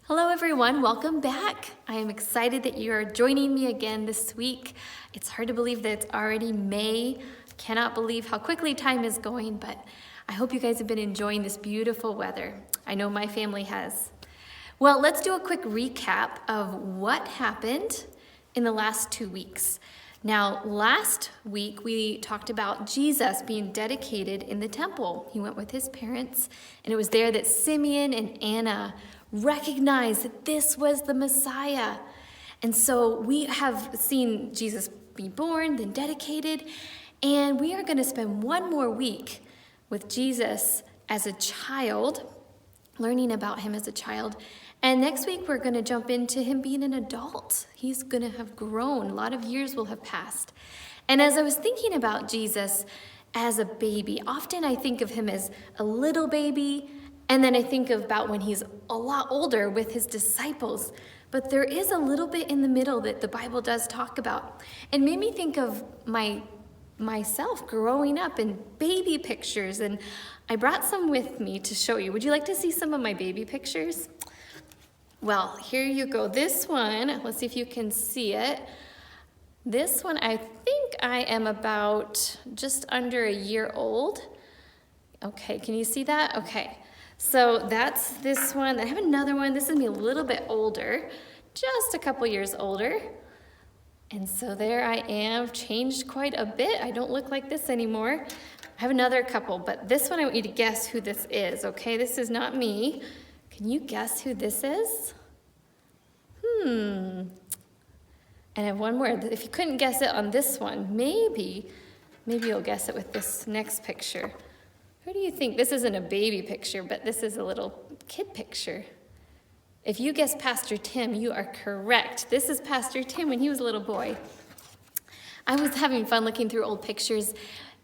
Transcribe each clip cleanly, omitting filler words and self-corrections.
Hello everyone, welcome back. I am excited that you are joining me again this week. It's hard to believe that it's already May. I cannot believe how quickly time is going, but I hope you guys have been enjoying this beautiful weather. I know my family has. Well, let's do a quick recap of what happened in the last 2 weeks. Now, last week we talked about Jesus being dedicated in the temple. He went with his parents, and it was there that Simeon and Anna recognized that this was the Messiah. And so we have seen Jesus be born, then dedicated, and we are going to spend one more week with Jesus as a child, learning about him as a child. And next week we're going to jump into him being an adult. He's going to have grown. A lot of years will have passed. And as I was thinking about Jesus as a baby, often I think of him as a little baby, and then I think about when he's a lot older with his disciples. But there is a little bit in the middle that the Bible does talk about. And made me think of myself growing up in baby pictures. And I brought some with me to show you. Would you like to see some of my baby pictures? Well, here you go. This one, let's see if you can see it. This one, I think I am about just under a year old. Okay, can you see that? Okay. So that's this one. I have another one. This is me a little bit older, just a couple years older. And so there I am, changed quite a bit. I don't look like this anymore. I have another couple, but this one I want you to guess who this is, okay? This is not me. Can you guess who this is? And I have one more. If you couldn't guess it on this one, maybe you'll guess it with this next picture. Who do you think? This isn't a baby picture, but this is a little kid picture. If you guess Pastor Tim, you are correct. This is Pastor Tim when he was a little boy. I was having fun looking through old pictures,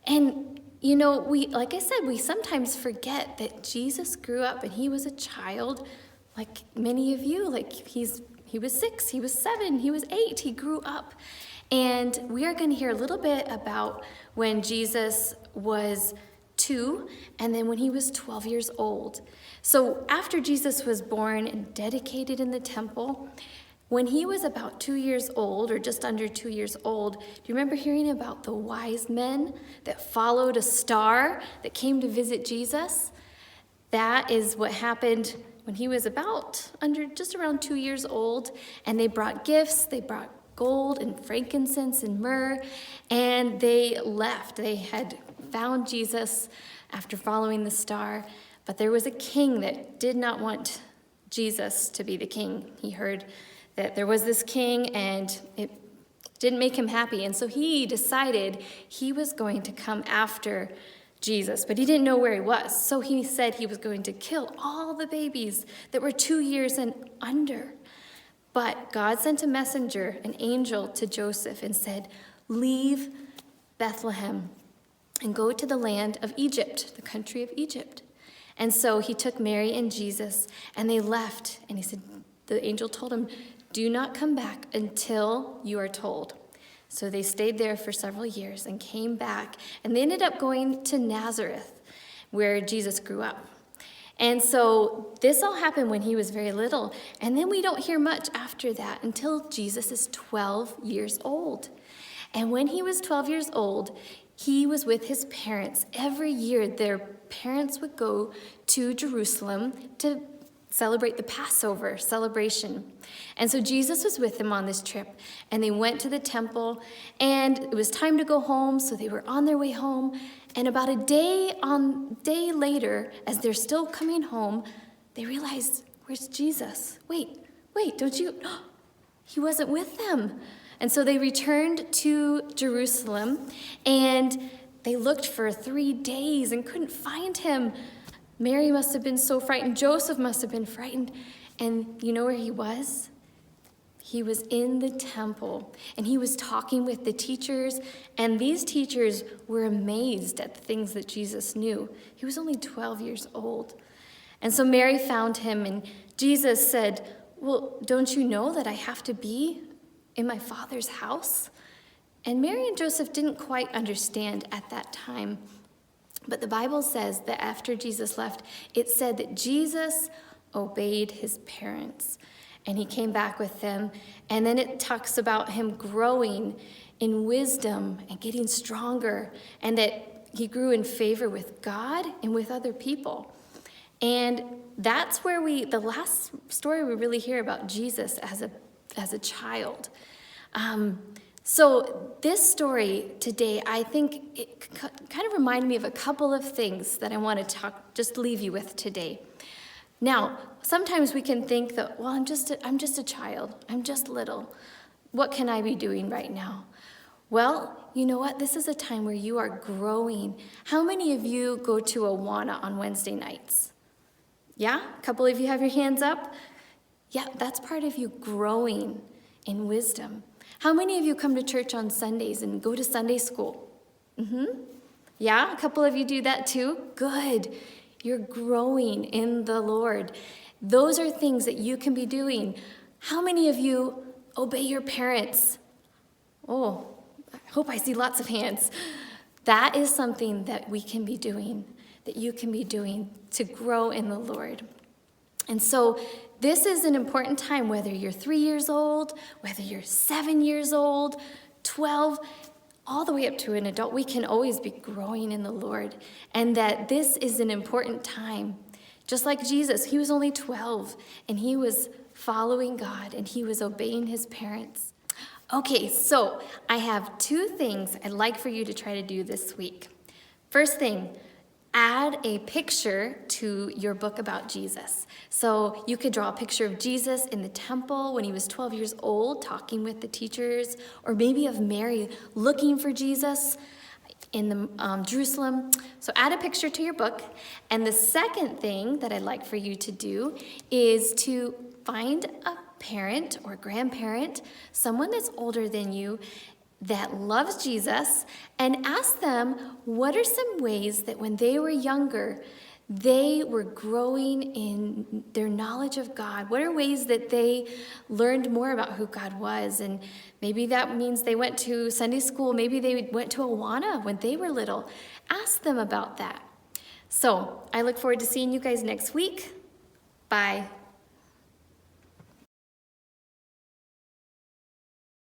and you know, like I said, we sometimes forget that Jesus grew up and he was a child like many of you. Like he was 6, he was 7, he was 8, he grew up. And we are going to hear a little bit about when Jesus was 2, and then when he was 12 years old. So after Jesus was born and dedicated in the temple, when he was about 2 years old, or just under 2 years old, do you remember hearing about the wise men that followed a star that came to visit Jesus? That is what happened when he was just around 2 years old, and they brought gifts. They brought gold and frankincense and myrrh, and they left. They had found Jesus after following the star, but there was a king that did not want Jesus to be the king. He heard that there was this king, and it didn't make him happy, and so he decided he was going to come after Jesus, but he didn't know where he was, so he said he was going to kill all the babies that were 2 years and under. But God sent a messenger, an angel, to Joseph and said, "Leave Bethlehem and go to the land of Egypt, the country of Egypt." And so he took Mary and Jesus, and they left. And he said, the angel told him, "Do not come back until you are told." So they stayed there for several years and came back, and they ended up going to Nazareth, where Jesus grew up. And so this all happened when he was very little, and then we don't hear much after that until Jesus is 12 years old. And when he was 12 years old, he was with his parents. Every year, their parents would go to Jerusalem to celebrate the Passover celebration. And so Jesus was with them on this trip, and they went to the temple, and it was time to go home, so they were on their way home. And about a day later, as they're still coming home, they realized, where's Jesus? Wait, don't you? He wasn't with them. And so they returned to Jerusalem, and they looked for 3 days and couldn't find him. Mary must have been so frightened. Joseph must have been frightened. And you know where he was? He was in the temple, and he was talking with the teachers, and these teachers were amazed at the things that Jesus knew. He was only 12 years old. And so Mary found him, and Jesus said, "Well, don't you know that I have to be in my Father's house?" And Mary and Joseph didn't quite understand at that time. But the Bible says that after Jesus left, it said that Jesus obeyed his parents. And he came back with them. And then it talks about him growing in wisdom and getting stronger, and that he grew in favor with God and with other people. And that's where the last story we really hear about Jesus as a child. So this story today, I think it kind of reminded me of a couple of things that I want to just leave you with today. Now, sometimes we can think that, well, I'm just a child. I'm just little. What can I be doing right now? Well, you know what? This is a time where you are growing. How many of you go to Awana on Wednesday nights? Yeah? A couple of you have your hands up? Yeah, that's part of you growing in wisdom. How many of you come to church on Sundays and go to Sunday school? Yeah, a couple of you do that too? Good. You're growing in the Lord. Those are things that you can be doing. How many of you obey your parents? Oh, I hope I see lots of hands. That is something that we can be doing, that you can be doing to grow in the Lord. And so this is an important time, whether you're 3 years old, whether you're 7 years old, 12, all the way up to an adult, we can always be growing in the Lord. And that this is an important time. Just like Jesus, he was only 12, and he was following God, and he was obeying his parents. Okay, so I have 2 things I'd like for you to try to do this week. First thing, add a picture to your book about Jesus. So you could draw a picture of Jesus in the temple when he was 12 years old, talking with the teachers, or maybe of Mary looking for Jesus in the Jerusalem. So add a picture to your book. And the second thing that I'd like for you to do is to find a parent or grandparent, someone that's older than you, that loves Jesus, and ask them what are some ways that when they were younger, they were growing in their knowledge of God. What are ways that they learned more about who God was? And maybe that means they went to Sunday school. Maybe they went to Awana when they were little. Ask them about that. So I look forward to seeing you guys next week. Bye.